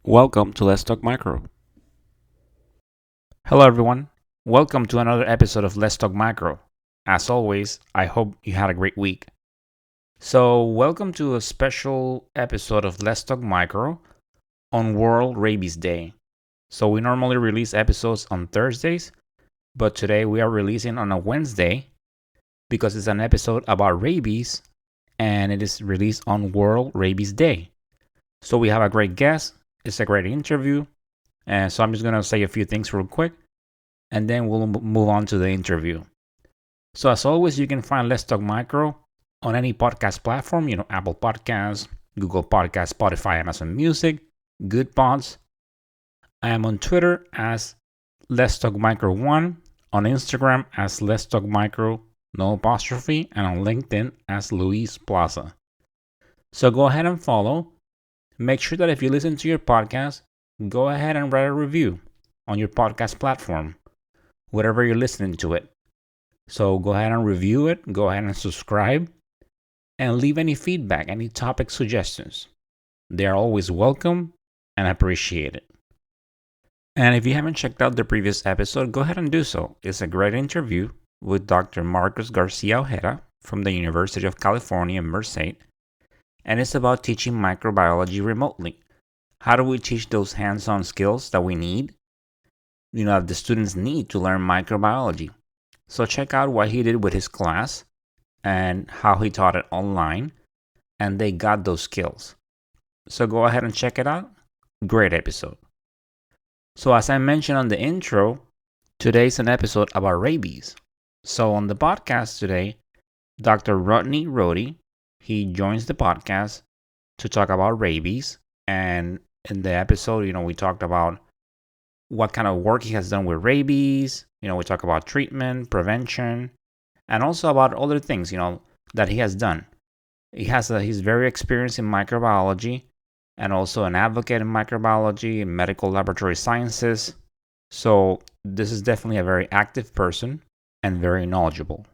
Welcome to Let's Talk Micro. Hello, everyone. Welcome to another episode of Let's Talk Micro. As always, I hope you had a great week. So, welcome to a special episode of Let's Talk Micro on World Rabies Day. So, we normally release episodes on Thursdays, but today we are releasing on a Wednesday because it's an episode about rabies and it is released on World Rabies Day. So, we have a great guest, it's a great interview, and so I'm just going to say a few things real quick and then we'll move on to the interview. So as always, you can find Let's Talk Micro on any podcast platform, Apple Podcasts, Google Podcasts, Spotify, Amazon Music, Good Pods. I am on Twitter as Let's Talk Micro 1, on Instagram as Let's Talk Micro, no apostrophe, and on LinkedIn as Luis Plaza. So go ahead and follow. Make sure that if you listen to your podcast, go ahead and write a review on your podcast platform, whatever you're listening to it. So go ahead and review it, go ahead and subscribe, and leave any feedback, any topic suggestions. They are always welcome and appreciated. And if you haven't checked out the previous episode, go ahead and do so. It's a great interview with Dr. Marcos Garcia Ojeda from the University of California, Merced, and it's about teaching microbiology remotely. How do we teach those hands-on skills that we need? That the students need to learn microbiology. So check out what he did with his class and how he taught it online, and they got those skills. So go ahead and check it out. Great episode. So as I mentioned on the intro, today's an episode about rabies. So on the podcast today, Dr. Rodney Rohde, he joins the podcast to talk about rabies. And in the episode, we talked about what kind of work he has done with rabies. We talk about treatment, prevention, and also about other things, that he has done. He's very experienced in microbiology and also an advocate in microbiology and medical laboratory sciences. So this is definitely a very active person and very knowledgeable.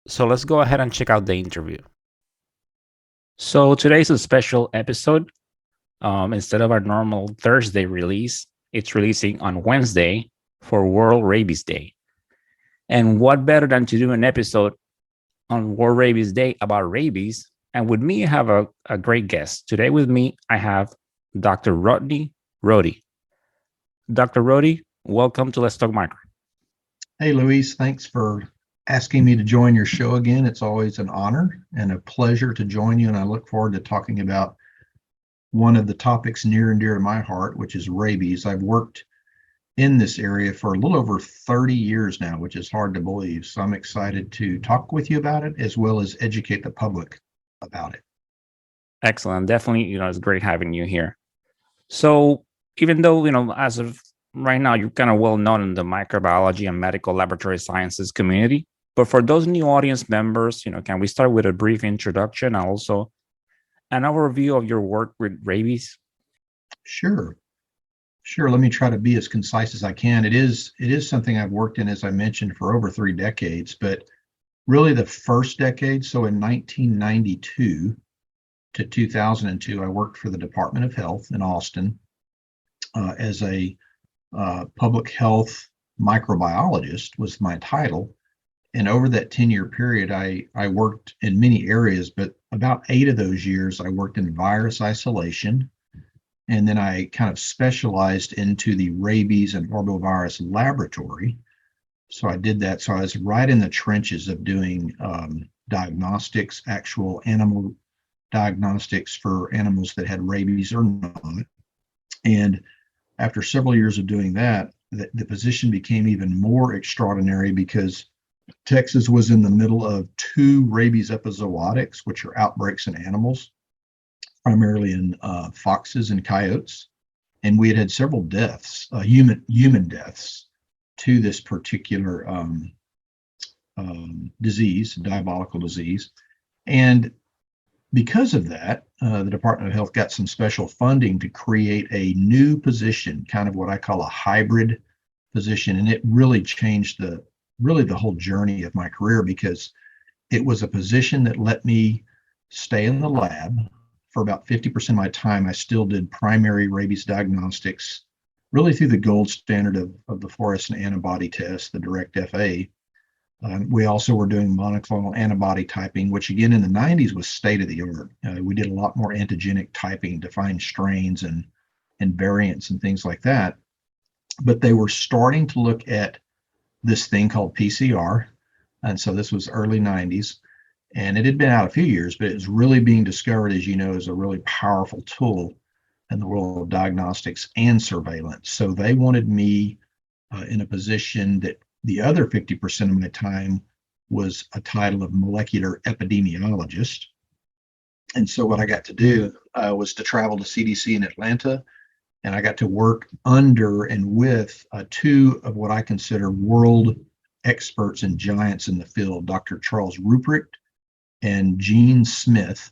So let's go ahead and check out the interview. So today's a special episode. Instead of our normal Thursday release, it's releasing on Wednesday for World Rabies Day. And what better than to do an episode on World Rabies Day about rabies? And with me, I have a great guest. Today with me, I have Dr. Rodney Rohde. Dr. Rohde, welcome to Let's Talk Micro. Hey, Luis, thanks for asking me to join your show again. It's always an honor and a pleasure to join you, and I look forward to talking about one of the topics near and dear to my heart, which is rabies. I've worked in this area for a little over 30 years now, which is hard to believe. So I'm excited to talk with you about it as well as educate the public about it. Excellent. Definitely, it's great having you here. So even though, as of right now, you're kind of well known in the microbiology and medical laboratory sciences community, but for those new audience members, can we start with a brief introduction and also an overview of your work with rabies? Sure. Let me try to be as concise as I can. It is something I've worked in, as I mentioned, for over 3 decades, but really the first decade, so in 1992 to 2002, I worked for the Department of Health in Austin as a public health microbiologist was my title. And over that 10-year period, I worked in many areas, but about 8 of those years, I worked in virus isolation. And then I kind of specialized into the rabies and orbovirus laboratory. So I did that. So I was right in the trenches of doing diagnostics, actual animal diagnostics for animals that had rabies or not. And after several years of doing that, the position became even more extraordinary because Texas was in the middle of 2 rabies epizootics, which are outbreaks in animals, primarily in foxes and coyotes. And we had several deaths, human deaths, to this particular disease, diabolical disease. And because of that, the Department of Health got some special funding to create a new position, kind of what I call a hybrid position. And it really changed the whole journey of my career because it was a position that let me stay in the lab for about 50% of my time, I still did primary rabies diagnostics, really through the gold standard of the fluorescent antibody test, the direct FA. We also were doing monoclonal antibody typing, which again in the 90s was state of the art. We did a lot more antigenic typing to find strains and variants and things like that. But they were starting to look at this thing called PCR. And so this was early 90s. And it had been out a few years, but it was really being discovered, as you know, as a really powerful tool in the world of diagnostics and surveillance. So they wanted me in a position that the other 50% of my time was a title of molecular epidemiologist. And so what I got to do was to travel to CDC in Atlanta, and I got to work under and with two of what I consider world experts and giants in the field, Dr. Charles Ruprecht and Gene Smith.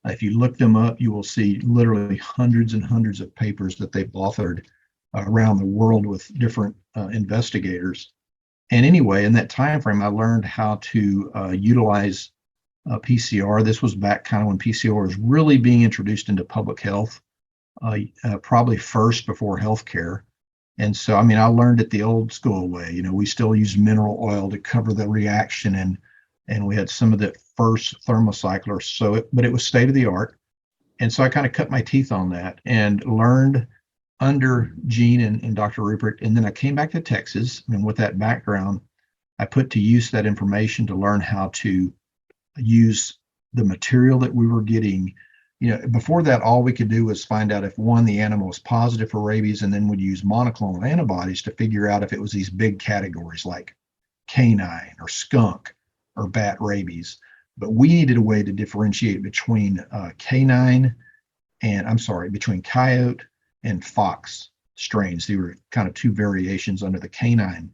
If you look them up, you will see literally hundreds and hundreds of papers that they've authored around the world with different investigators. And anyway, in that time frame, I learned how to utilize PCR. This was back kind of when PCR was really being introduced into public health, probably first before healthcare. And so, I mean, I learned it the old school way. You know, we still use mineral oil to cover the reaction, and we had some of the first thermocyclers. But it was state of the art. And so I kind of cut my teeth on that and learned under Gene and Dr. Ruprecht. And then I came back to Texas, and with that background, I put to use that information to learn how to use the material that we were getting. You know, before that, all we could do was find out if one, the animal was positive for rabies, and then we'd use monoclonal antibodies to figure out if it was these big categories like canine or skunk or bat rabies. But we needed a way to differentiate between between coyote and fox strains. They were kind of two variations under the canine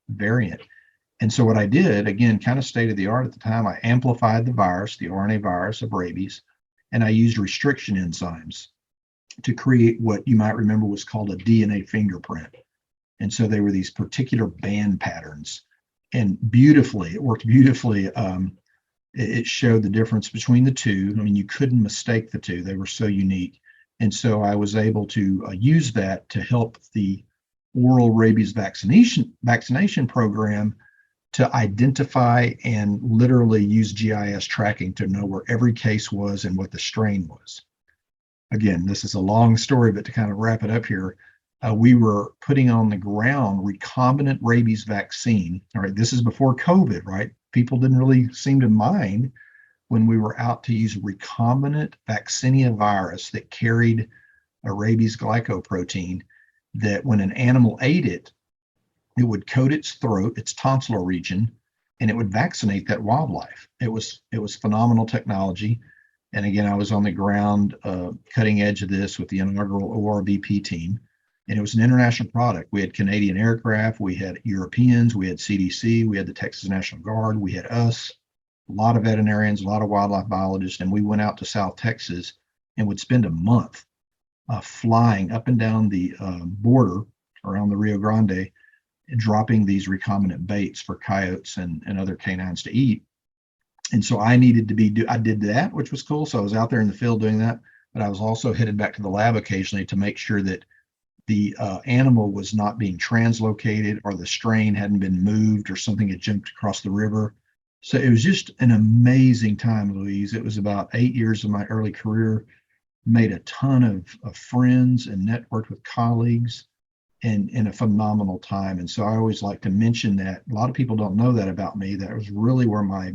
variant. And so what I did, again, kind of state of the art at the time, I amplified the virus, the RNA virus of rabies, and I used restriction enzymes to create what you might remember was called a DNA fingerprint. And so they were these particular band patterns. And beautifully, it worked beautifully. It showed the difference between the two. I mean, you couldn't mistake the two. They were so unique. And so I was able to use that to help the oral rabies vaccination program to identify and literally use GIS tracking to know where every case was and what the strain was. Again, this is a long story, but to kind of wrap it up here, we were putting on the ground recombinant rabies vaccine. All right, this is before COVID, right? People didn't really seem to mind when we were out to use recombinant vaccinia virus that carried a rabies glycoprotein that when an animal ate it, it would coat its throat, its tonsillar region, and it would vaccinate that wildlife. It was phenomenal technology. And again, I was on the ground, cutting edge of this with the inaugural ORVP team. And it was an international product. We had Canadian aircraft, we had Europeans, we had CDC, we had the Texas National Guard, we had us, a lot of veterinarians, a lot of wildlife biologists, and we went out to South Texas and would spend a month flying up and down the border around the Rio Grande, dropping these recombinant baits for coyotes and other canines to eat. And so I did that, which was cool. So I was out there in the field doing that, but I was also headed back to the lab occasionally to make sure that the animal was not being translocated or the strain hadn't been moved or something had jumped across the river. So it was just an amazing time, Louise. It was about 8 years of my early career, made a ton of friends and networked with colleagues and in a phenomenal time. And so I always like to mention that. A lot of people don't know that about me. That was really where my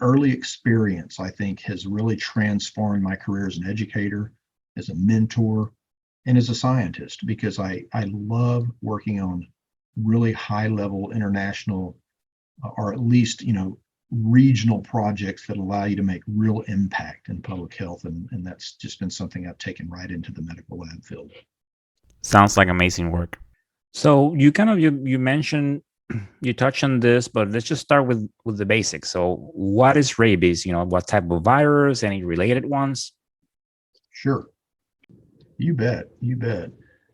early experience, I think, has really transformed my career as an educator, as a mentor, and as a scientist, because I love working on really high level international or at least, regional projects that allow you to make real impact in public health. And that's just been something I've taken right into the medical lab field. Sounds like amazing work. So you mentioned you touched on this, but let's just start with the basics. So what is rabies? What type of virus? Any related ones? Sure. You bet.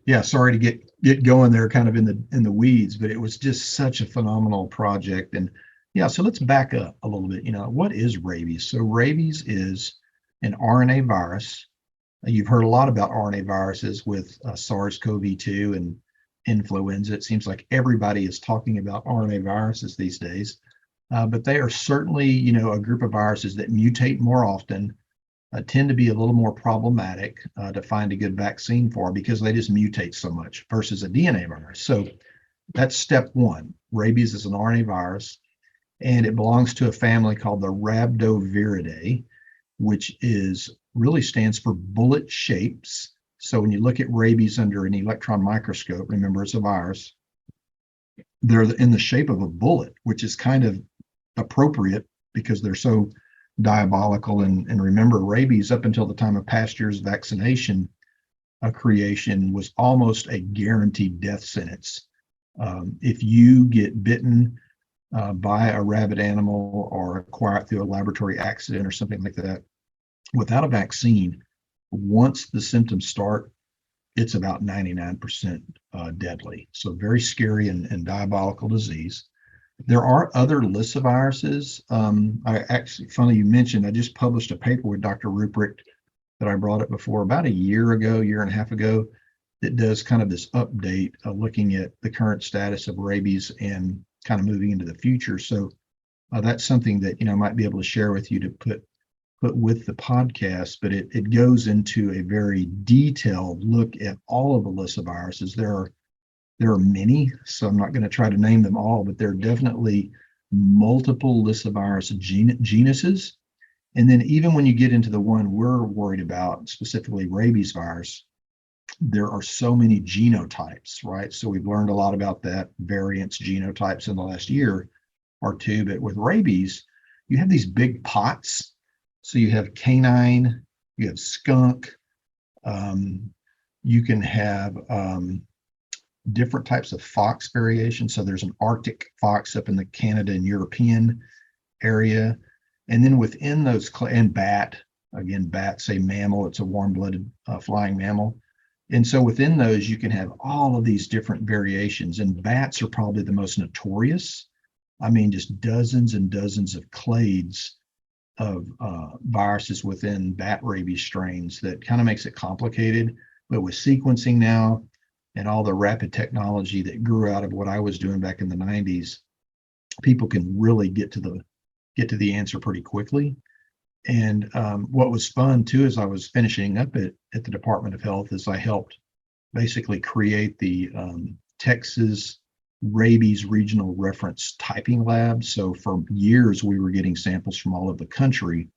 Yeah, sorry to get going there kind of in the weeds, but it was just such a phenomenal project. And Yeah, so let's back up a little bit. What is rabies? So rabies is an RNA virus. You've heard a lot about RNA viruses with SARS-CoV-2 and influenza. It seems like everybody is talking about RNA viruses these days, but they are certainly, a group of viruses that mutate more often, tend to be a little more problematic to find a good vaccine for because they just mutate so much versus a DNA virus. So that's step one. Rabies is an RNA virus, and it belongs to a family called the Rhabdoviridae, which is really stands for bullet shapes. So when you look at rabies under an electron microscope, remember it's a virus, they're in the shape of a bullet, which is kind of appropriate because they're so diabolical. And remember, rabies up until the time of Pasteur's vaccination creation was almost a guaranteed death sentence. If you get bitten by a rabid animal or acquire it through a laboratory accident or something like that, without a vaccine, once the symptoms start, it's about 99% deadly. So very scary and diabolical disease. There are other lyssaviruses. I actually, funny you mentioned, I just published a paper with Dr. Ruprecht that I brought up before about a year ago, year and a half ago, that does kind of this update looking at the current status of rabies and kind of moving into the future. So that's something that I might be able to share with you to put with the podcast, but it goes into a very detailed look at all of the lyssaviruses. There are many, so I'm not going to try to name them all, but there are definitely multiple lyssavirus genuses. And then even when you get into the one we're worried about, specifically rabies virus, there are so many genotypes, right? So we've learned a lot about that, variants, genotypes in the last year or two. But with rabies, you have these big pots. So you have canine, you have skunk, um, you can have different types of fox variation. So there's an Arctic fox up in the Canada and European area. And then within those, and bat, again, bat's a mammal, it's a warm-blooded flying mammal. And so within those, you can have all of these different variations, and bats are probably the most notorious. I mean, just dozens and dozens of clades of viruses within bat rabies strains that kind of makes it complicated. But with sequencing now and all the rapid technology that grew out of what I was doing back in the 90s, people can really get to the answer pretty quickly. And what was fun too, as I was finishing up at the Department of Health, is I helped basically create the Texas Rabies Regional Reference Typing Lab. So for years, we were getting samples from all over the country,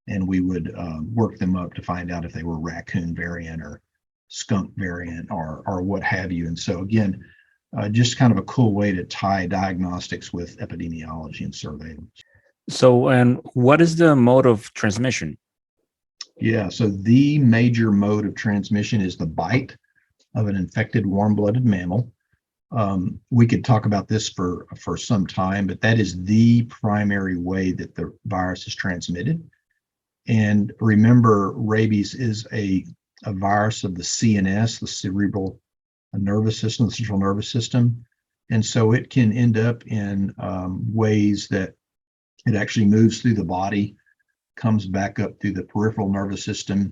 and we would work them up to find out if they were raccoon variant or skunk variant or what have you. And so again, just kind of a cool way to tie diagnostics with epidemiology and surveillance. So, and what is the mode of transmission? Yeah, so the major mode of transmission is the bite of an infected warm-blooded mammal. We could talk about this for some time, but that is the primary way that the virus is transmitted. And remember, rabies is a virus of the CNS, the cerebral nervous system, the central nervous system. And so it can end up in ways that it actually moves through the body, comes back up through the peripheral nervous system.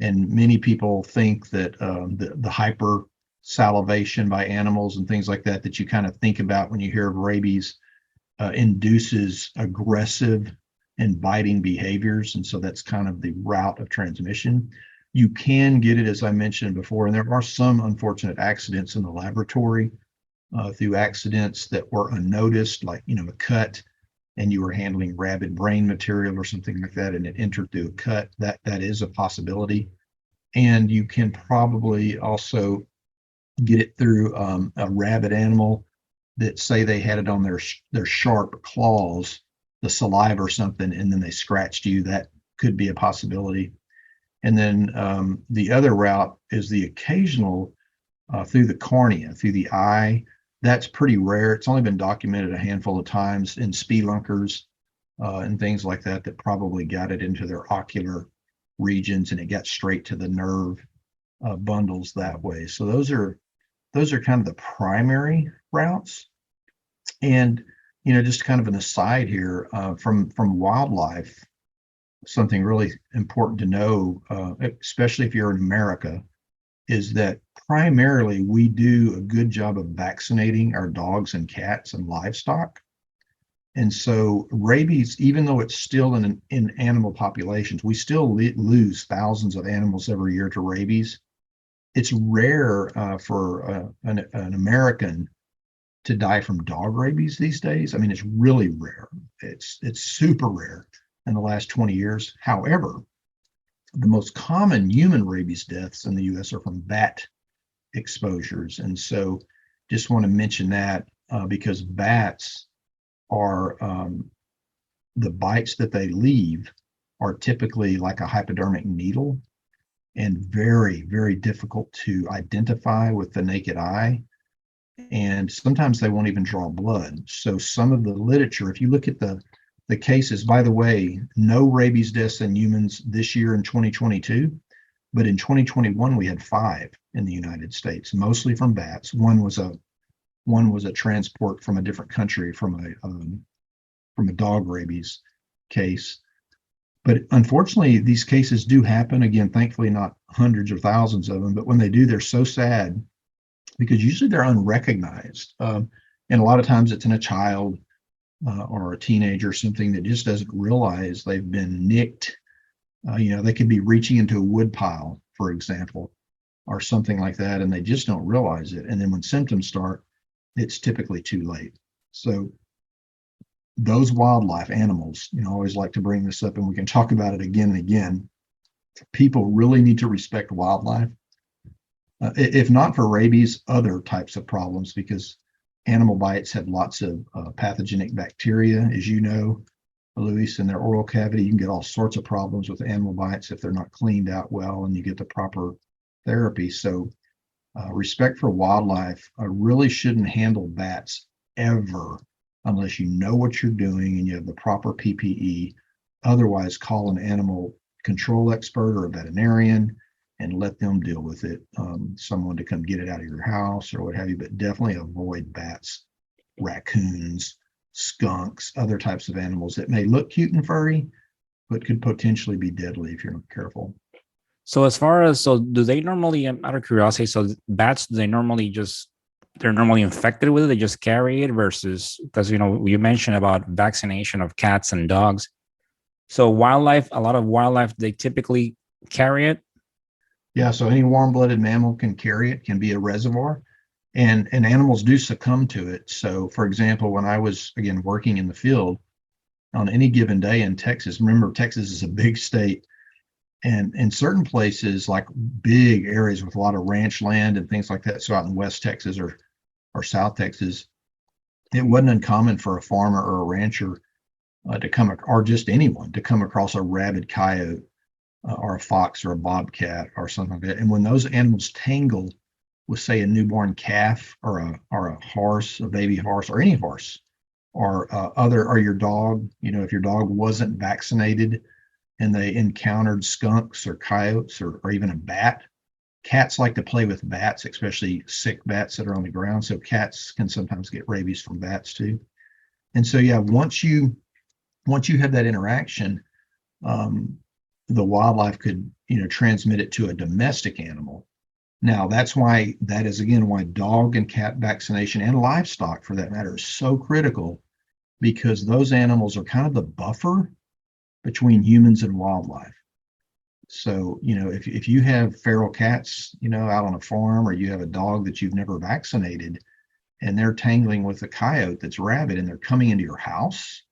And many people think that the hyper salivation by animals and things like that, that you kind of think about when you hear of rabies, induces aggressive and biting behaviors. And so that's kind of the route of transmission. You can get it, as I mentioned before, and there are some unfortunate accidents in the laboratory through accidents that were unnoticed, like, a cut, and you were handling rabid brain material or something like that, and it entered through a cut. That is a possibility. And you can probably also get it through a rabid animal that, say, they had it on their sharp claws, the saliva or something, and then they scratched you. That could be a possibility. And then the other route is the occasional through the cornea, through the eye. That's pretty rare. It's only been documented a handful of times in spelunkers and things like that probably got it into their ocular regions, and it got straight to the nerve bundles that way. So those are kind of the primary routes. And just kind of an aside here, from wildlife, something really important to know, especially if you're in America, is that primarily we do a good job of vaccinating our dogs and cats and livestock. And so rabies, even though it's still in animal populations, we still lose thousands of animals every year to rabies. It's rare for an American to die from dog rabies these days. I mean, it's really rare. It's super rare in the last 20 years. However, the most common human rabies deaths in the U.S. are from bat exposures, and so just want to mention that because bats are the bites that they leave are typically like a hypodermic needle and very, very difficult to identify with the naked eye. And sometimes they won't even draw blood. So some of the literature, if you look at the cases, by the way, no rabies deaths in humans this year in 2022, but in 2021 we had 5 in the United States, mostly from bats. One was a transport from a different country from a dog rabies case. But unfortunately, these cases do happen. Again, thankfully, not hundreds or thousands of them, but when they do, they're so sad because usually they're unrecognized. And a lot of times it's in a child or a teenager, something that just doesn't realize they've been nicked. They could be reaching into a wood pile, for example, or something like that, and they just don't realize it. And then when symptoms start, it's typically too late. So those wildlife animals, I always like to bring this up and we can talk about it again and again. People really need to respect wildlife, if not for rabies, other types of problems, because animal bites have lots of pathogenic bacteria, as you know, Luis, in their oral cavity. You can get all sorts of problems with animal bites if they're not cleaned out well and you get the proper therapy. So respect for wildlife really shouldn't handle bats ever unless you know what you're doing and you have the proper PPE. Otherwise, call an animal control expert or a veterinarian and let them deal with it. Someone to come get it out of your house or what have you, but definitely avoid bats, raccoons, skunks, other types of animals that may look cute and furry, but could potentially be deadly if you're not careful. So as far as, so do they normally, out of curiosity, so bats, do they normally just, they're normally infected with it, they just carry it versus, because you mentioned about vaccination of cats and dogs. So wildlife, a lot of wildlife, they typically carry it. Yeah, so any warm-blooded mammal can carry it, can be a reservoir, and animals do succumb to it. So, for example, when I was again working in the field on any given day in Texas, remember Texas is a big state, and in certain places, like big areas with a lot of ranch land and things like that, so out in West Texas or South Texas, it wasn't uncommon for a farmer or a rancher to come, or just anyone to come across a rabid coyote or a fox or a bobcat or something like that. And when those animals tangle with, say, a newborn calf or a horse, a baby horse, or any horse, or your dog, if your dog wasn't vaccinated and they encountered skunks or coyotes or even a bat. Cats like to play with bats, especially sick bats that are on the ground. So cats can sometimes get rabies from bats too. And so, yeah, once you have that interaction, um, the wildlife could, transmit it to a domestic animal. Now, that is again why dog and cat vaccination and livestock, for that matter, is so critical, because those animals are kind of the buffer between humans and wildlife. So, if you have feral cats, out on a farm, or you have a dog that you've never vaccinated and they're tangling with a coyote that's rabid and they're coming into your house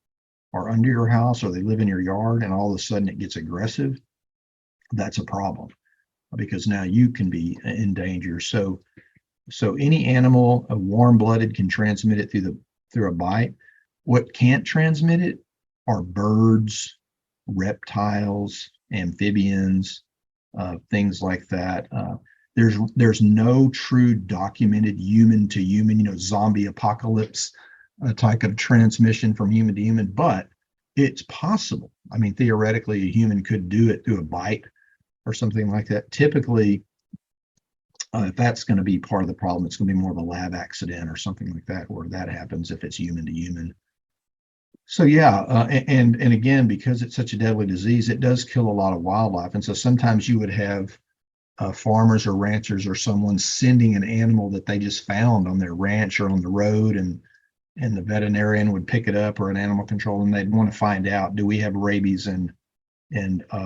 or under your house, or they live in your yard and all of a sudden it gets aggressive, that's a problem because now you can be in danger. So any animal, a warm-blooded, can transmit it through a bite. What can't transmit it are birds, reptiles, amphibians, things like that. There's no true documented human to human, zombie apocalypse type of transmission from human to human, but it's possible. I mean, theoretically, a human could do it through a bite or something like that. Typically, if that's going to be part of the problem, it's going to be more of a lab accident or something like that, where that happens if it's human to human. So yeah, and again, because it's such a deadly disease, it does kill a lot of wildlife. And so sometimes you would have farmers or ranchers or someone sending an animal that they just found on their ranch or on the road, and the veterinarian would pick it up, or an animal control, and they'd want to find out, do we have rabies in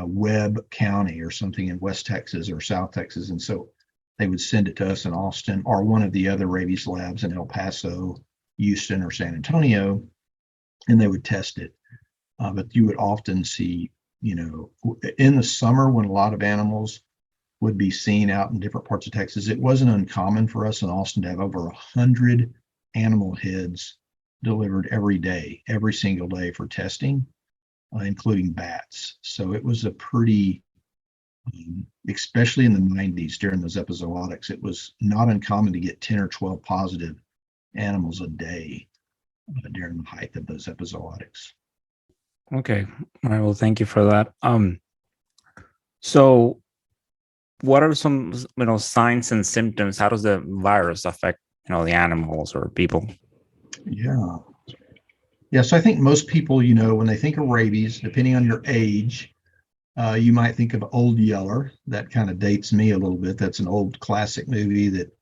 Webb County or something in West Texas or South Texas? And so they would send it to us in Austin or one of the other rabies labs in El Paso, Houston, or San Antonio, and they would test it. But you would often see, in the summer when a lot of animals would be seen out in different parts of Texas, it wasn't uncommon for us in Austin to have over 100 animal heads delivered every day, every single day for testing, including bats. So it was a pretty, especially in the 90s during those epizootics, it was not uncommon to get 10 or 12 positive animals a day during the height of those epizootics. Okay. All right. Well, thank you for that. So what are some, signs and symptoms? How does the virus affect, the animals or people? Yeah. Yeah. So I think most people, when they think of rabies, depending on your age, you might think of Old Yeller. That kind of dates me a little bit. That's an old classic movie that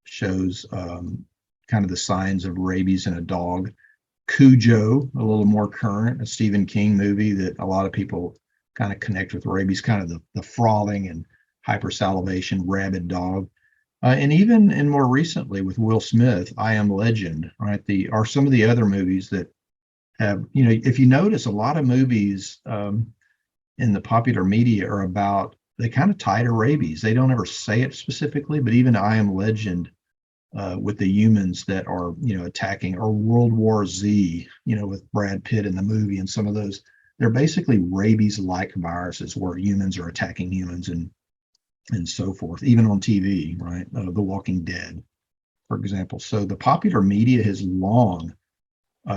shows kind of the signs of rabies in a dog. Cujo, a little more current, a Stephen King movie that a lot of people kind of connect with rabies, kind of the frothing and hypersalivation rabid dog. And even in more recently with Will Smith, I Am Legend, right? Are some of the other movies that have, if you notice, a lot of movies in the popular media are about, they kind of tie to rabies. They don't ever say it specifically, but even I Am Legend, with the humans that are, attacking, or World War Z, with Brad Pitt in the movie, and some of those, they're basically rabies-like viruses where humans are attacking humans and so forth, even on TV, right? The Walking Dead, for example. So the popular media has long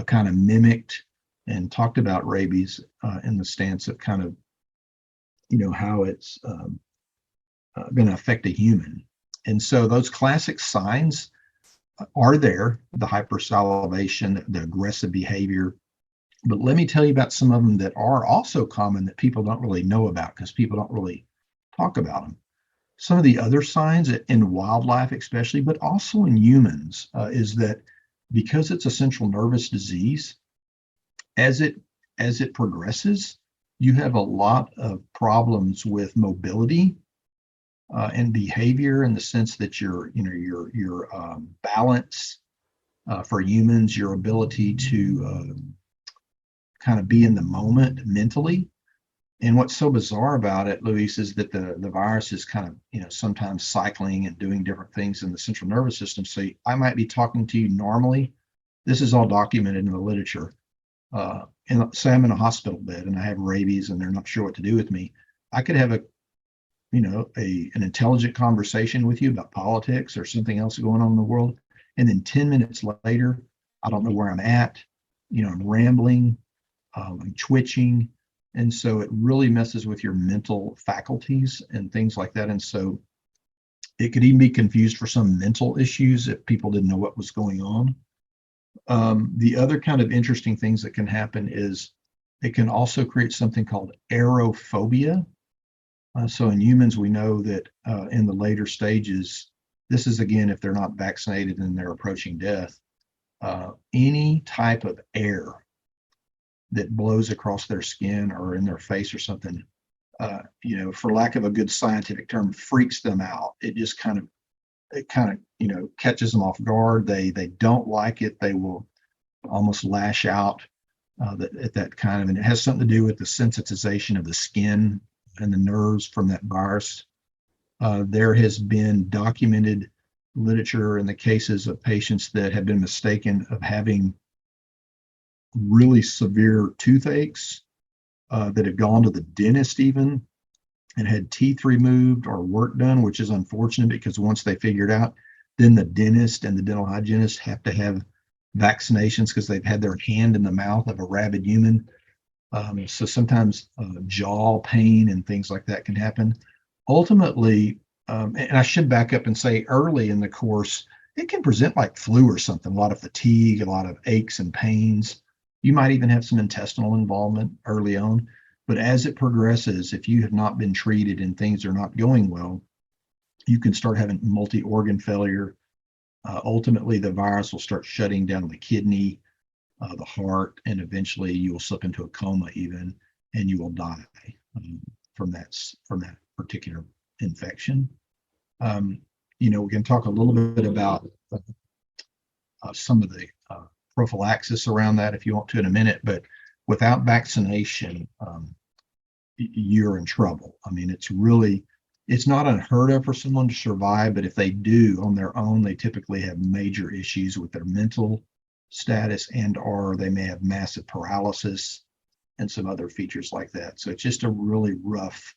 kind of mimicked and talked about rabies in the stance of kind of, how it's going to affect a human. And so those classic signs are there: the hypersalivation, the aggressive behavior. But let me tell you about some of them that are also common that people don't really know about because people don't really talk about them. Some of the other signs in wildlife, especially, but also in humans, is that because it's a central nervous disease, as it progresses, you have a lot of problems with mobility and behavior, in the sense that your balance, for humans, your ability to kind of be in the moment mentally. And what's so bizarre about it, Luis, is that the virus is kind of, sometimes cycling and doing different things in the central nervous system. So I might be talking to you normally. This is all documented in the literature. And say I'm in a hospital bed and I have rabies and they're not sure what to do with me. I could have an intelligent conversation with you about politics or something else going on in the world. And then 10 minutes later, I don't know where I'm at. I'm rambling, I'm twitching. And so it really messes with your mental faculties and things like that. And so it could even be confused for some mental issues if people didn't know what was going on. The other kind of interesting things that can happen is it can also create something called aerophobia. So in humans, we know that in the later stages, this is again, if they're not vaccinated and they're approaching death, any type of air that blows across their skin or in their face or something, for lack of a good scientific term, freaks them out. It catches them off guard. They don't like it. They will almost lash out at that kind of, and it has something to do with the sensitization of the skin and the nerves from that virus. There has been documented literature in the cases of patients that have been mistaken of having really severe toothaches, that have gone to the dentist even and had teeth removed or work done, which is unfortunate because once they figure it out, then the dentist and the dental hygienist have to have vaccinations because they've had their hand in the mouth of a rabid human. So sometimes jaw pain and things like that can happen. Ultimately, and I should back up and say early in the course, it can present like flu or something, a lot of fatigue, a lot of aches and pains, You might even have some intestinal involvement early on, but as it progresses, if you have not been treated and things are not going well, you can start having multi-organ failure. Ultimately, the virus will start shutting down the kidney, the heart, and eventually you will slip into a coma even, and you will die from that particular infection. Um, we can talk a little bit about some of the prophylaxis around that if you want to in a minute, but without vaccination, you're in trouble. I mean, it's not unheard of for someone to survive, but if they do on their own, they typically have major issues with their mental status or they may have massive paralysis and some other features like that. So it's just a really rough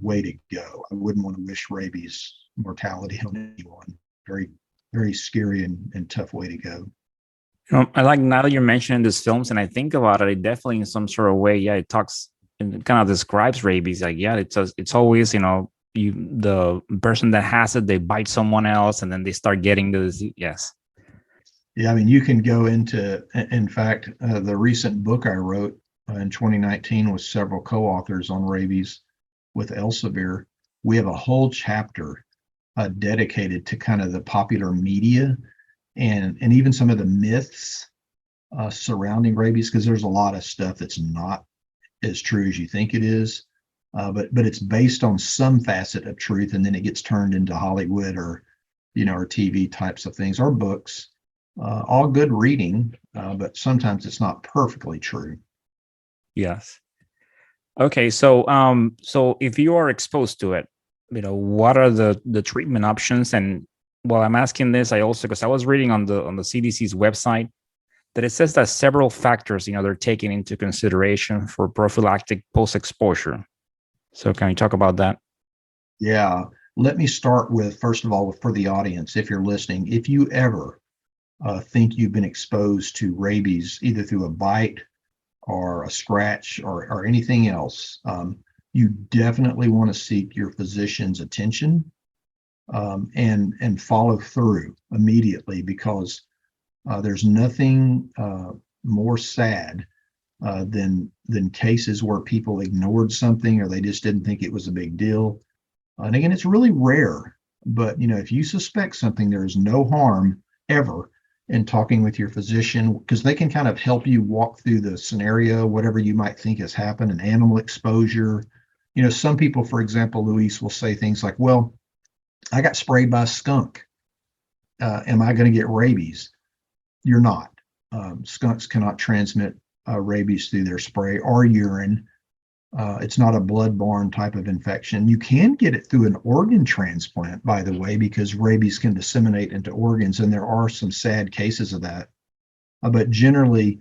way to go. I wouldn't want to wish rabies mortality on anyone. Very, very scary and tough way to go. I like now that you're mentioning these films, and I think about it, it definitely in some sort of way, yeah, it talks and it kind of describes rabies. Like, yeah, it's always, the person that has it, they bite someone else, and then they start getting the disease. Yes. Yeah, I mean, you can go into, in fact, the recent book I wrote in 2019 with several co-authors on rabies with Elsevier. We have a whole chapter dedicated to kind of the popular media and even some of the myths surrounding rabies, because there's a lot of stuff that's not as true as you think it is. But it's based on some facet of truth, and then it gets turned into Hollywood or TV types of things or books. All good reading, but sometimes it's not perfectly true. Yes. Okay, so if you are exposed to it, what are the treatment options? And while I'm asking this, I also, because I was reading on the CDC's website that it says that several factors, they're taken into consideration for prophylactic post-exposure. So can you talk about that? Yeah, let me start with, first of all, for the audience, if you're listening, if you ever think you've been exposed to rabies, either through a bite or a scratch or anything else, you definitely want to seek your physician's attention and follow through immediately, because there's nothing more sad than cases where people ignored something or they just didn't think it was a big deal. And again, it's really rare, but if you suspect something, there is no harm ever in talking with your physician, because they can kind of help you walk through the scenario, whatever you might think has happened, an animal exposure. Some people, for example, Luis, will say things like, well, I got sprayed by a skunk. Am I going to get rabies? You're not. Skunks cannot transmit rabies through their spray or urine. It's not a blood-borne type of infection. You can get it through an organ transplant, by the way, because rabies can disseminate into organs, and there are some sad cases of that. But generally,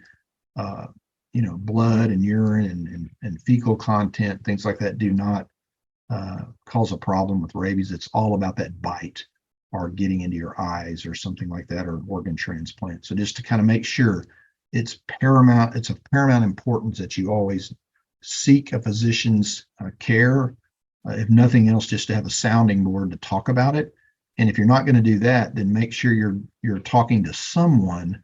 blood and urine and fecal content, things like that, do not cause a problem with rabies. It's all about that bite or getting into your eyes or something like that, or organ transplant. So just to kind of make sure, it's of paramount importance that you always seek a physician's care, if nothing else, just to have a sounding board to talk about it. And if you're not going to do that, then make sure you're talking to someone,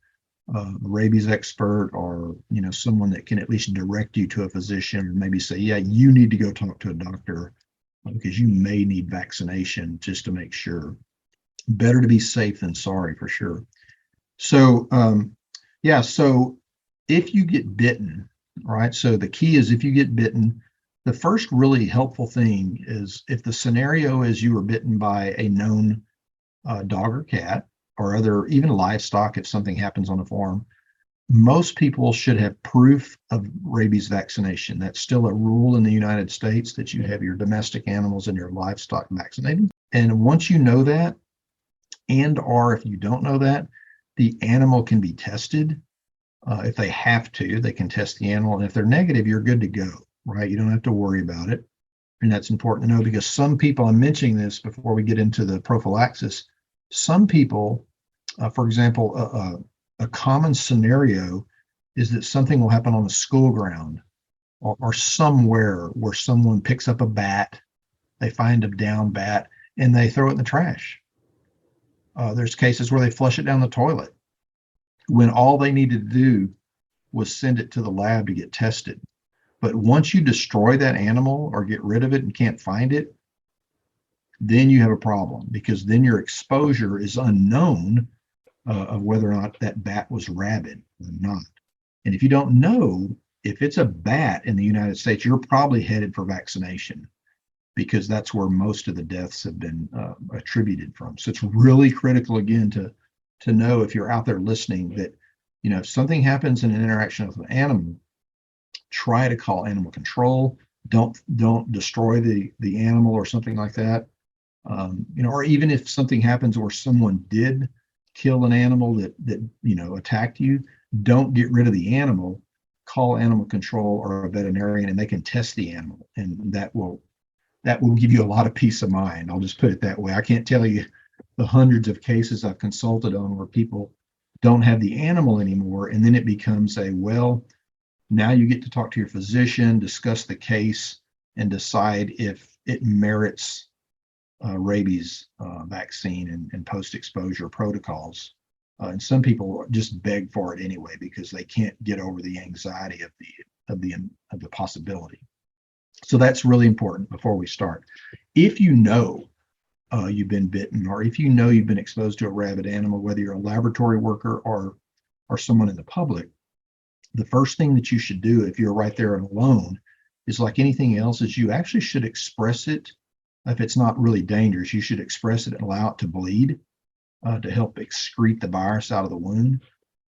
a rabies expert, or someone that can at least direct you to a physician, and maybe say, yeah, you need to go talk to a doctor because you may need vaccination, just to make sure. Better to be safe than sorry, for sure. So so if you get bitten, right? So the key is, if you get bitten, the first really helpful thing is, if the scenario is you were bitten by a known dog or cat or other, even livestock, if something happens on a farm, most people should have proof of rabies vaccination. That's still a rule in the United States, that you have your domestic animals and your livestock vaccinated. And once you know that, or if you don't know that, the animal can be tested. If they have to, they can test the animal. And if they're negative, you're good to go, right? You don't have to worry about it. And that's important to know, because some people, I'm mentioning this before we get into the prophylaxis, some people, for example, a common scenario is that something will happen on the school ground or somewhere where someone picks up a bat, they find a down bat, and they throw it in the trash. There's cases where they flush it down the toilet, when all they needed to do was send it to the lab to get tested. But once you destroy that animal or get rid of it and can't find it, then you have a problem, because then your exposure is unknown of whether or not that bat was rabid or not. And if you don't know, if it's a bat in the United States, you're probably headed for vaccination, because that's where most of the deaths have been attributed from. So it's really critical, again, to know, if you're out there listening, that if something happens in an interaction with an animal, try to call animal control. Don't destroy the animal or something like that. Or even if something happens where someone did kill an animal that attacked you, don't get rid of the animal. Call animal control or a veterinarian, and they can test the animal, and that will give you a lot of peace of mind. I'll just put it that way. I can't tell you the hundreds of cases I've consulted on where people don't have the animal anymore, and then it becomes now you get to talk to your physician, discuss the case, and decide if it merits rabies vaccine and post-exposure protocols. And some people just beg for it anyway, because they can't get over the anxiety of the possibility. So that's really important before we start. If you know you've been bitten, or if you know you've been exposed to a rabid animal, whether you're a laboratory worker or someone in the public, the first thing that you should do, if you're right there and alone, is, like anything else, is you actually should express it. If it's not really dangerous, you should express it and allow it to bleed to help excrete the virus out of the wound.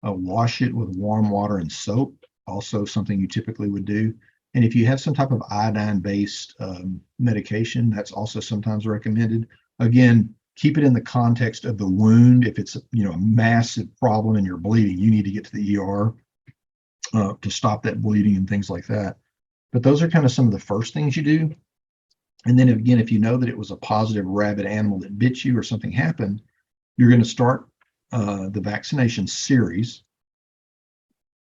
Wash it with warm water and soap, also something you typically would do. And if you have some type of iodine-based medication, that's also sometimes recommended. Again, keep it in the context of the wound. If it's a massive problem and you're bleeding, you need to get to the ER to stop that bleeding and things like that. But those are kind of some of the first things you do. And then again, if you know that it was a positive rabid animal that bit you or something happened, you're going to start the vaccination series.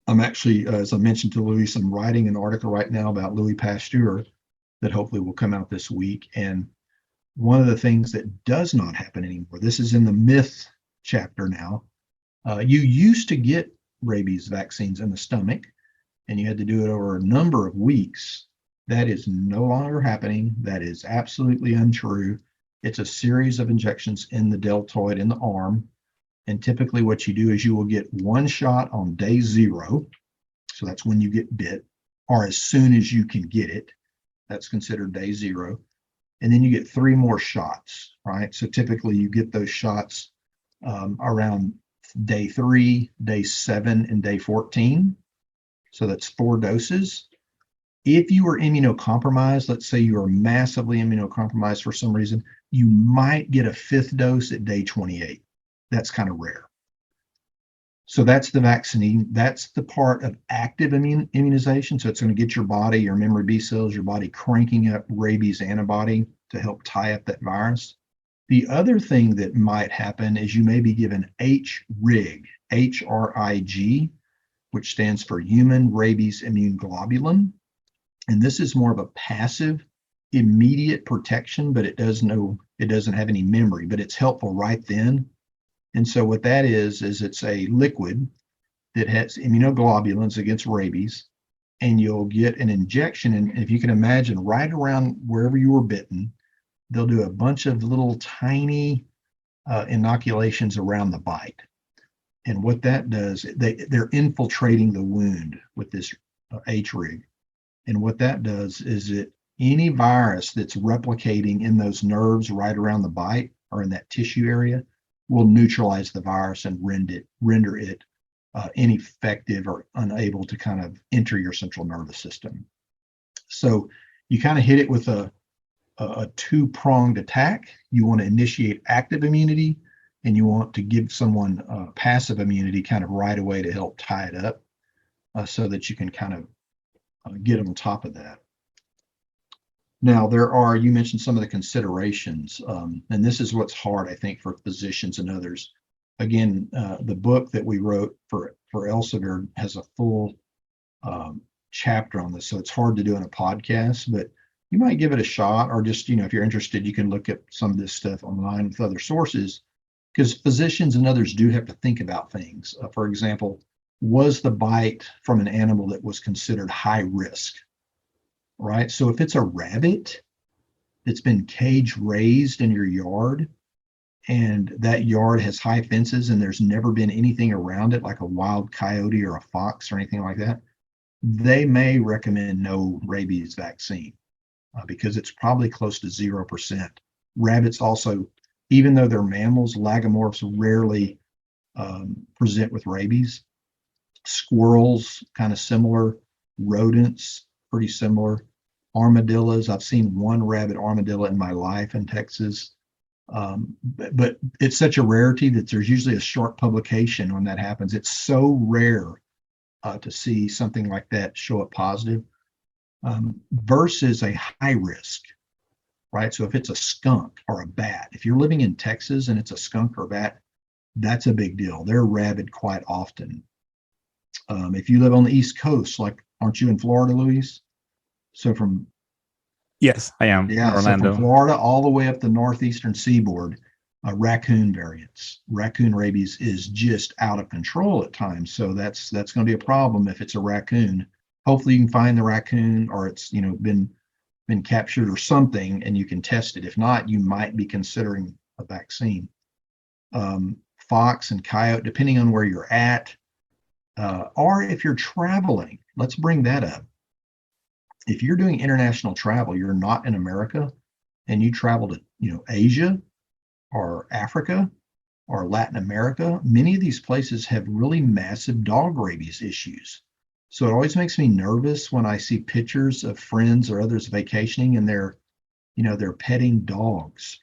I'm actually, as I mentioned to Louis, I'm writing an article right now about Louis Pasteur that hopefully will come out this week. And one of the things that does not happen anymore, this is in the myth chapter now, you used to get rabies vaccines in the stomach, and you had to do it over a number of weeks. That is no longer happening. That is absolutely untrue. It's a series of injections in the deltoid, in the arm. And typically what you do is you will get one shot on day 0. So that's when you get bit, or as soon as you can get it. That's considered day 0. And then you get 3 more shots, right? So typically you get those shots around day 3, day 7, and day 14. So that's 4 doses. If you are immunocompromised, let's say you are massively immunocompromised for some reason, you might get a 5th dose at day 28. That's kind of rare. So that's the vaccine. That's the part of active immunization. So it's going to get your body, your memory B cells, your body cranking up rabies antibody to help tie up that virus. The other thing that might happen is you may be given HRIG, HRIG, which stands for human rabies immune globulin. And this is more of a passive, immediate protection, but it doesn't have any memory, but it's helpful right then. And so what that is it's a liquid that has immunoglobulins against rabies, and you'll get an injection. And if you can imagine, right around wherever you were bitten, they'll do a bunch of little tiny inoculations around the bite. And what that does, they're infiltrating the wound with this HRIG. And what that does is that any virus that's replicating in those nerves right around the bite or in that tissue area will neutralize the virus and render it ineffective or unable to kind of enter your central nervous system. So you kind of hit it with a 2-pronged attack. You want to initiate active immunity, and you want to give someone passive immunity kind of right away to help tie it up so that you can kind of get on top of that. Now, you mentioned some of the considerations, and this is what's hard, I think, for physicians and others. Again, the book that we wrote for Elsevier has a full chapter on this, so it's hard to do in a podcast, but you might give it a shot, or just, if you're interested, you can look at some of this stuff online with other sources, because physicians and others do have to think about things. For example, was the bite from an animal that was considered high risk, right? So if it's a rabbit that's been cage raised in your yard, and that yard has high fences and there's never been anything around it, like a wild coyote or a fox or anything like that, they may recommend no rabies vaccine because it's probably close to 0%. Rabbits also, even though they're mammals, lagomorphs rarely present with rabies. Squirrels, kind of similar. Rodents, pretty similar. Armadillos, I've seen one rabbit armadillo in my life in Texas. But it's such a rarity that there's usually a short publication when that happens. It's so rare to see something like that show up positive versus a high risk, right? So if it's a skunk or a bat, if you're living in Texas and it's a skunk or a bat, that's a big deal. They're rabid quite often. If you live on the East Coast, like aren't you in Florida, Luis? So from Yes, I am in Yeah, so from Orlando. Florida all the way up the northeastern seaboard, raccoon variants. Raccoon rabies is just out of control at times. So that's going to be a problem if it's a raccoon. Hopefully you can find the raccoon or it's been captured or something and you can test it. If not, you might be considering a vaccine. Fox and coyote, depending on where you're at, or if you're traveling. Let's bring that up. If you're doing international travel, you're not in America, and you travel to Asia or Africa or Latin America, many of these places have really massive dog rabies issues. So it always makes me nervous when I see pictures of friends or others vacationing and they're petting dogs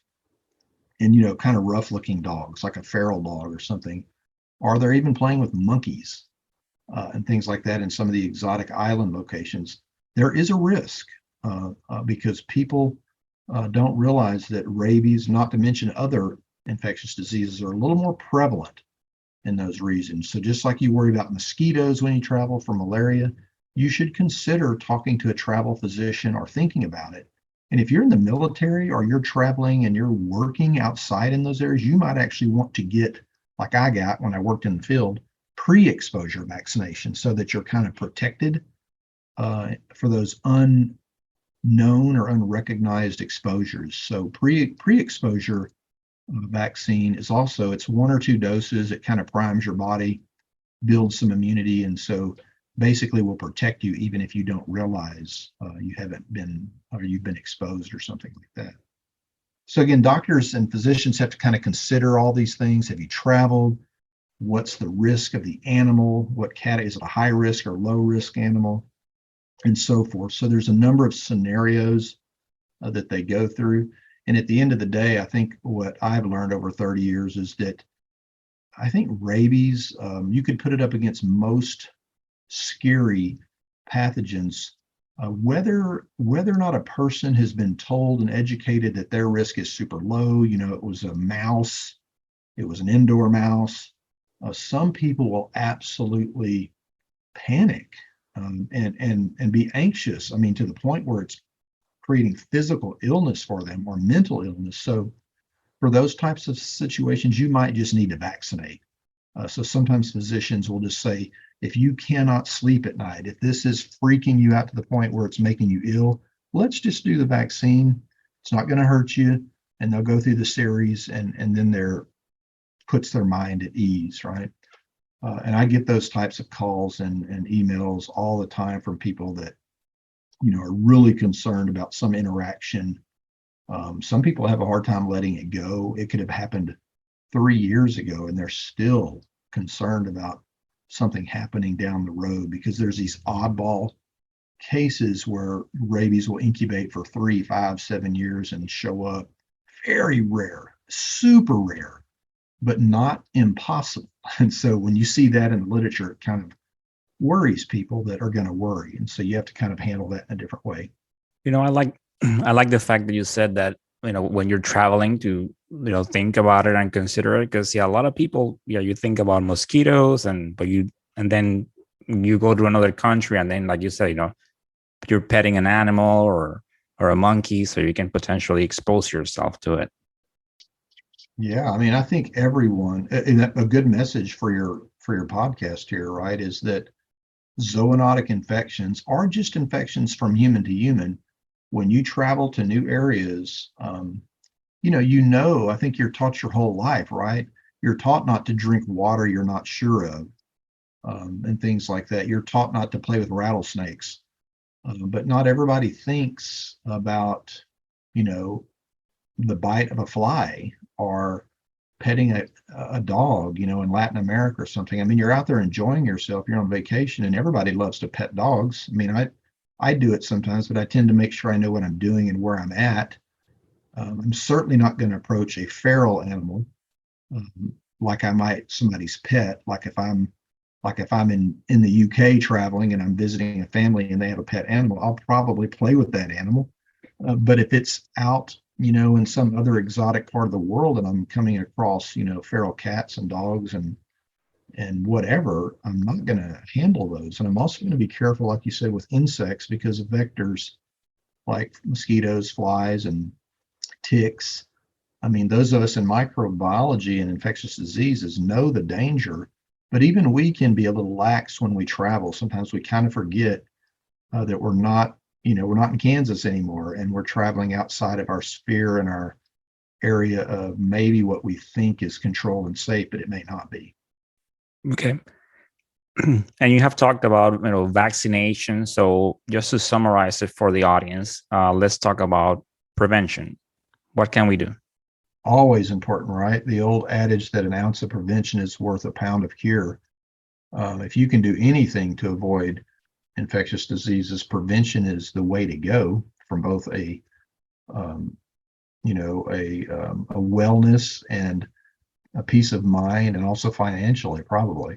and kind of rough looking dogs like a feral dog or something, or they're even playing with monkeys and things like that in some of the exotic island locations. There is a risk because people don't realize that rabies, not to mention other infectious diseases, are a little more prevalent in those regions. So just like you worry about mosquitoes when you travel for malaria, you should consider talking to a travel physician or thinking about it. And if you're in the military or you're traveling and you're working outside in those areas, you might actually want to get, like I got when I worked in the field, pre-exposure vaccination so that you're kind of protected for those unknown or unrecognized exposures. So pre-exposure vaccine is also, it's 1 or 2 doses. It kind of primes your body, builds some immunity, and so basically will protect you even if you don't realize you haven't been or you've been exposed or something like that. So again, doctors and physicians have to kind of consider all these things. Have you traveled? What's the risk of the animal? What cat is it, a high risk or low risk animal? And so forth. So there's a number of scenarios that they go through. And at the end of the day, I think what I've learned over 30 years is that I think rabies, you could put it up against most scary pathogens, whether or not a person has been told and educated that their risk is super low. It was a mouse, it was an indoor mouse. Some people will absolutely panic and be anxious. I mean, to the point where it's creating physical illness for them or mental illness. So for those types of situations, you might just need to vaccinate. So sometimes physicians will just say, if you cannot sleep at night, if this is freaking you out to the point where it's making you ill, let's just do the vaccine. It's not going to hurt you. And they'll go through the series and then they're puts their mind at ease, right? And I get those types of calls and emails all the time from people that are really concerned about some interaction. Some people have a hard time letting it go. It could have happened 3 years ago, and they're still concerned about something happening down the road because there's these oddball cases where rabies will incubate for 3, 5, 7 years and show up. Very rare, super rare, but not impossible. And so when you see that in the literature, it kind of worries people that are going to worry. And so you have to kind of handle that in a different way. I like I like the fact that you said that, when you're traveling to, think about it and consider it. Because yeah, a lot of people, you think about mosquitoes and then you go to another country and then, like you said, you're petting an animal or a monkey, so you can potentially expose yourself to it. Yeah, I mean, I think everyone, and a good message for your for your podcast here, right, is that zoonotic infections are just infections from human to human. When you travel to new areas, I think you're taught your whole life, right? You're taught not to drink water you're not sure of, and things like that. You're taught not to play with rattlesnakes, but not everybody thinks about, you know, the bite of a fly or petting a dog, in Latin America or something. I mean, you're out there enjoying yourself, you're on vacation, and everybody loves to pet dogs. I mean, I do it sometimes, but I tend to make sure I know what I'm doing and where I'm at. I'm certainly not going to approach a feral animal like I might somebody's pet. Like if I'm in the UK traveling and I'm visiting a family and they have a pet animal, I'll probably play with that animal. But if it's out, in some other exotic part of the world and I'm coming across, feral cats and dogs and whatever, I'm not going to handle those. And I'm also going to be careful, like you said, with insects because of vectors like mosquitoes, flies, and ticks. I mean, those of us in microbiology and infectious diseases know the danger, but even we can be a little lax when we travel. Sometimes we kind of forget that we're not in Kansas anymore, and we're traveling outside of our sphere and our area of maybe what we think is controlled and safe, but it may not be. Okay. And you have talked about vaccination. So just to summarize it for the audience, let's talk about prevention. What can we do? Always important, right? The old adage that an ounce of prevention is worth a pound of cure. If you can do anything to avoid infectious diseases, prevention is the way to go from both um, a wellness and a peace of mind, and also financially, probably.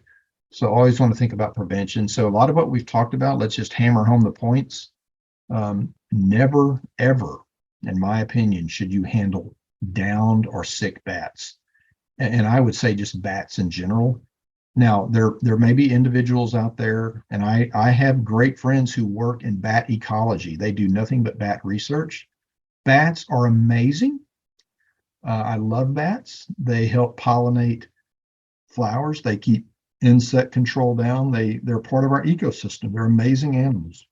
So always want to think about prevention. So a lot of what we've talked about, let's just hammer home the points. Never, ever, in my opinion, should you handle downed or sick bats. And I would say just bats in general. Now, there may be individuals out there, and I have great friends who work in bat ecology. They do nothing but bat research. Bats are amazing. I love bats. They help pollinate flowers. They keep insect control down. They're part of our ecosystem. They're amazing animals.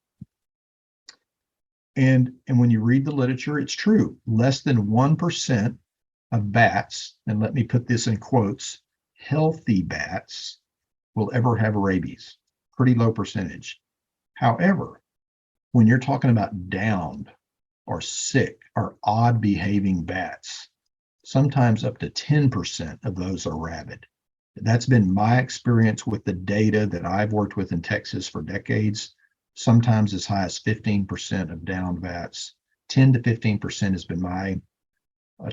And when you read the literature, it's true. Less than 1% of bats, and let me put this in quotes, healthy bats will ever have rabies. Pretty low percentage. However, when you're talking about downed or sick or odd behaving bats, sometimes up to 10% of those are rabid. That's been my experience with the data that I've worked with in Texas for decades. Sometimes as high as 15% of downed bats. 10 to 15% has been my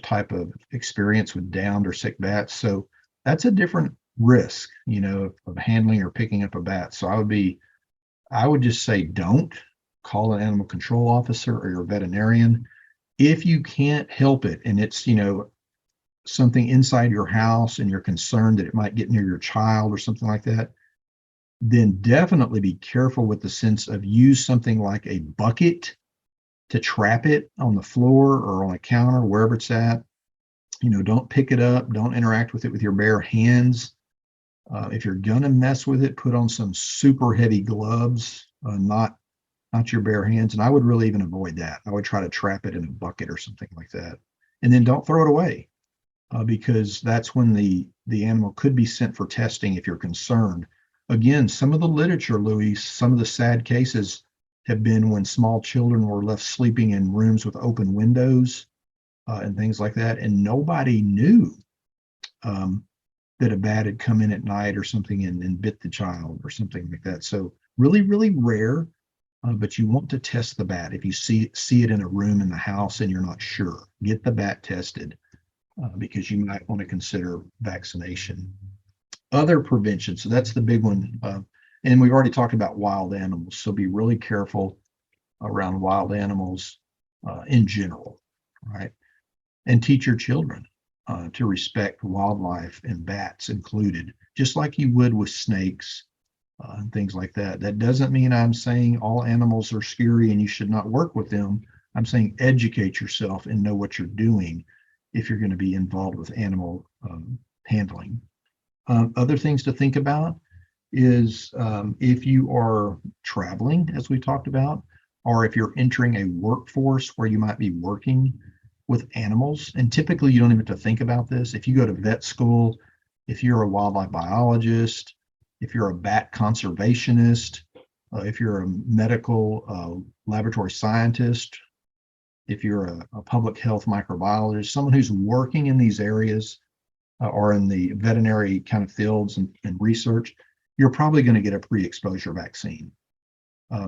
type of experience with downed or sick bats. So that's a different risk, of handling or picking up a bat. So I would just say don't call an animal control officer or your veterinarian. If you can't help it and it's, something inside your house and you're concerned that it might get near your child or something like that, then definitely be careful with the sense of use something like a bucket to trap it on the floor or on a counter, wherever it's at. Don't pick it up. Don't interact with it with your bare hands. If you're gonna mess with it, put on some super heavy gloves, not your bare hands. And I would really even avoid that. I would try to trap it in a bucket or something like that. And then don't throw it away, because that's when the animal could be sent for testing if you're concerned. Again, some of the literature, Louis, some of the sad cases have been when small children were left sleeping in rooms with open windows and things like that, and nobody knew that a bat had come in at night or something and bit the child or something like that. So really, really rare, but you want to test the bat. If you see it in a room in the house and you're not sure, get the bat tested because you might want to consider vaccination. Other prevention, so that's the big one. And we've already talked about wild animals, so be really careful around wild animals in general, right? And teach your children to respect wildlife and bats included, just like you would with snakes and things like that. That doesn't mean I'm saying all animals are scary and you should not work with them. I'm saying educate yourself and know what you're doing if you're going to be involved with animal handling. Other things to think about is if you are traveling, as we talked about, or if you're entering a workforce where you might be working with animals. And typically, you don't even have to think about this. If you go to vet school, if you're a wildlife biologist, if you're a bat conservationist, if you're a medical laboratory scientist, if you're a public health microbiologist, someone who's working in these areas or in the veterinary kind of fields and research, you're probably going to get a pre-exposure vaccine.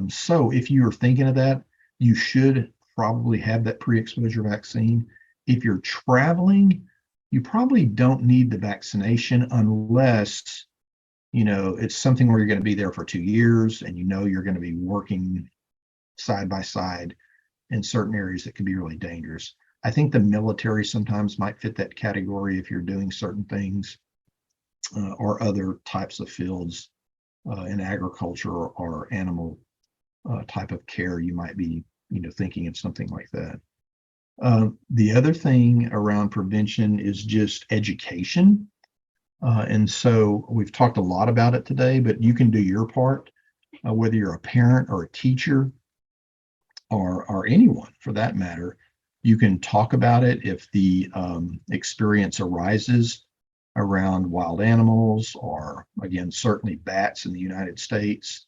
So if you're thinking of that, you should probably have that pre-exposure vaccine. If you're traveling, you probably don't need the vaccination unless it's something where you're going to be there for 2 years and you're going to be working side by side in certain areas that can be really dangerous. I think the military sometimes might fit that category if you're doing certain things or other types of fields in agriculture or animal type of care. You might be, thinking of something like that. The other thing around prevention is just education. And so we've talked a lot about it today, but you can do your part, whether you're a parent or a teacher or anyone for that matter. You can talk about it if the experience arises around wild animals or, again, certainly bats in the United States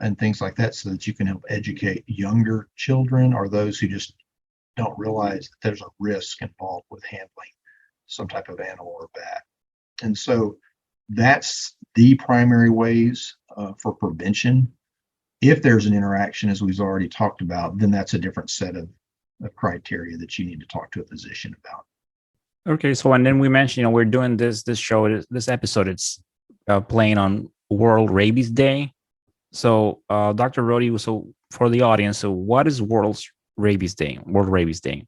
and things like that, so that you can help educate younger children or those who just don't realize that there's a risk involved with handling some type of animal or bat. And so that's the primary ways for prevention. If there's an interaction, as we've already talked about, then that's a different set of criteria that you need to talk to a physician about. Okay, so and then we mentioned, we're doing this show, this episode. It's playing on World Rabies Day. So, Dr. Rohde, so for the audience, so what is World Rabies Day? World Rabies Day.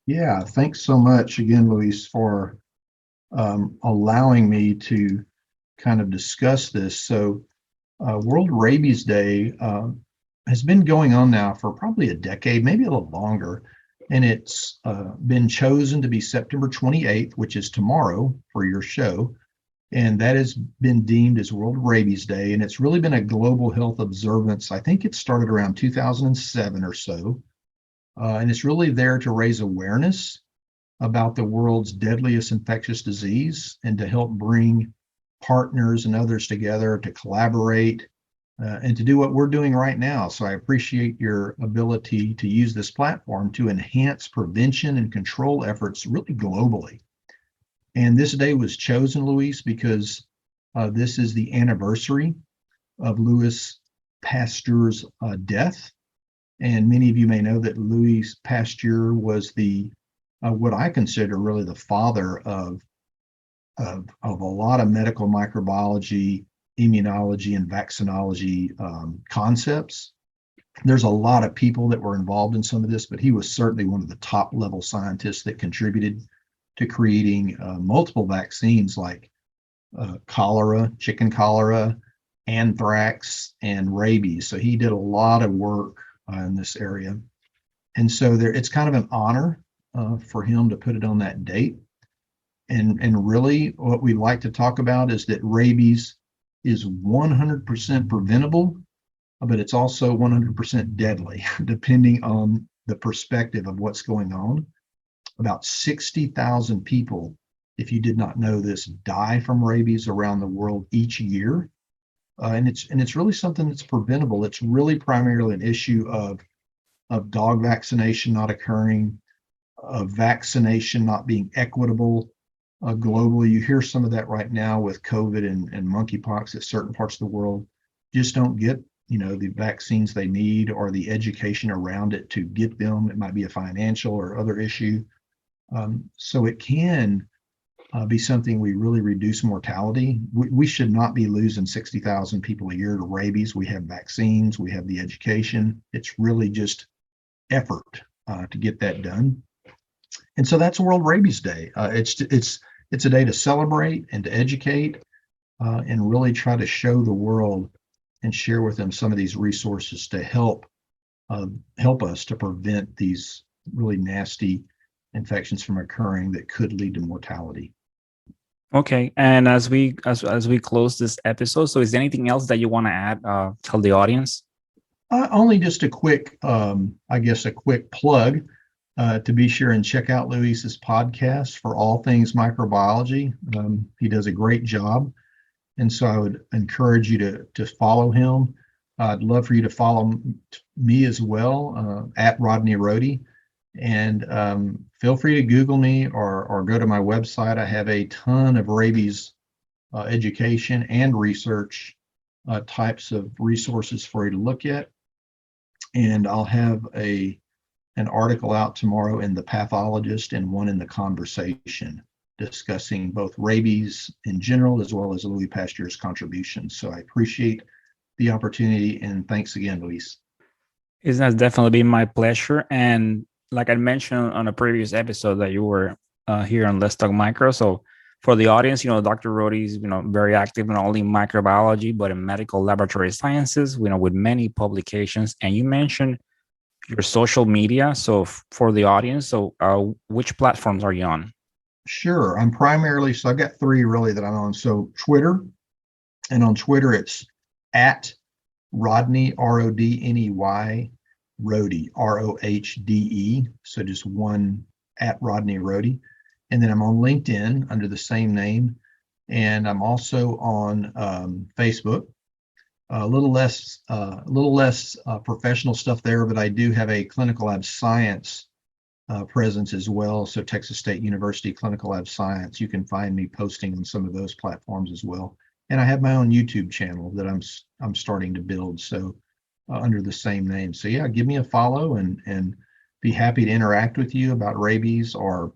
Yeah, thanks so much again, Luis, for allowing me to kind of discuss this. So, World Rabies Day has been going on now for probably a decade, maybe a little longer. And it's been chosen to be September 28th, which is tomorrow for your show. And that has been deemed as World Rabies Day. And it's really been a global health observance. I think it started around 2007 or so. And it's really there to raise awareness about the world's deadliest infectious disease and to help bring partners and others together to collaborate and to do what we're doing right now. So I appreciate your ability to use this platform to enhance prevention and control efforts really globally. And this day was chosen, Luis, because this is the anniversary of Louis Pasteur's death. And many of you may know that Louis Pasteur was the what I consider really the father of a lot of medical microbiology, immunology, and vaccinology concepts. There's a lot of people that were involved in some of this, but he was certainly one of the top level scientists that contributed to creating multiple vaccines like cholera, chicken cholera, anthrax, and rabies. So he did a lot of work in this area. And so it's kind of an honor for him to put it on that date. And really what we like to talk about is that rabies is 100% preventable, but it's also 100% deadly, depending on the perspective of what's going on. About 60,000 people, if you did not know this, die from rabies around the world each year. And it's really something that's preventable. It's really primarily an issue of dog vaccination not occurring, of vaccination not being equitable globally. You hear some of that right now with COVID and monkeypox that certain parts of the world just don't get, the vaccines they need or the education around it to get them. It might be a financial or other issue. So it can be something we really reduce mortality. We should not be losing 60,000 people a year to rabies. We have vaccines, we have the education. It's really just effort to get that done. And so that's World Rabies Day. It's a day to celebrate and to educate and really try to show the world and share with them some of these resources to help us to prevent these really nasty infections from occurring that could lead to mortality. Okay, and as we close this episode, so is there anything else that you want to add? Tell the audience. Only just a quick, I guess, a quick plug to be sure and check out Luis's podcast for all things microbiology. He does a great job, and so I would encourage you to follow him. I'd love for you to follow me as well at Rodney Rohde, and feel free to Google me or go to my website. I have a ton of rabies education and research types of resources for you to look at. And I'll have an article out tomorrow in the Pathologist and one in the Conversation discussing both rabies in general as well as Louis Pasteur's contributions. So I appreciate the opportunity and thanks again, Luis. It has definitely been my pleasure. And like I mentioned on a previous episode that you were here on Let's Talk Micro. So for the audience, Dr. Rohde is, very active not only in microbiology, but in medical laboratory sciences, with many publications. And you mentioned your social media. So for the audience, so which platforms are you on? Sure. So I've got three really that I'm on. So Twitter, and on Twitter, it's at Rodney, Rodney, Rohde, Rohde. So just one at Rodney Rohde. And then I'm on LinkedIn under the same name. And I'm also on Facebook. A little less professional stuff there, but I do have a clinical lab science presence as well. So Texas State University Clinical Lab Science. You can find me posting on some of those platforms as well. And I have my own YouTube channel that I'm starting to build. So under the same name. So yeah, give me a follow and be happy to interact with you about rabies or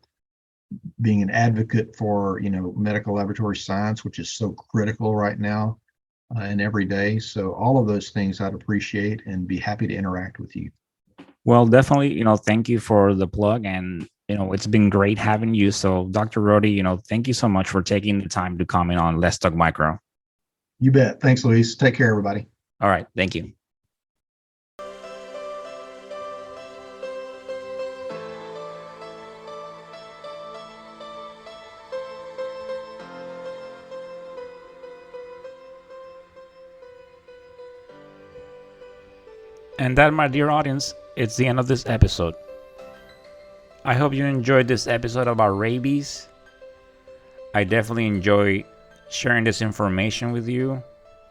being an advocate for medical laboratory science, which is so critical right now and every day. So all of those things I'd appreciate and be happy to interact with you. Well, definitely, thank you for the plug. And, it's been great having you. So, Dr. Rohde, thank you so much for taking the time to comment on Let's Talk Micro. You bet. Thanks, Luis. Take care, everybody. All right. Thank you. And that, my dear audience, it's the end of this episode. I hope you enjoyed this episode about rabies. I definitely enjoy sharing this information with you.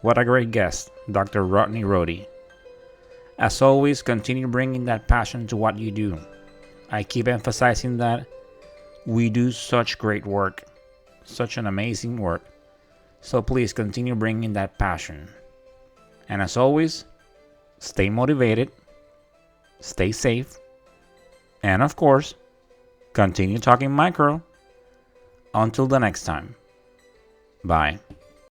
What a great guest, Dr. Rodney Rohde. As always, continue bringing that passion to what you do. I keep emphasizing that we do such great work, such an amazing work. So please continue bringing that passion. And as always, stay motivated, stay safe, and of course, continue talking micro. Until the next time. Bye.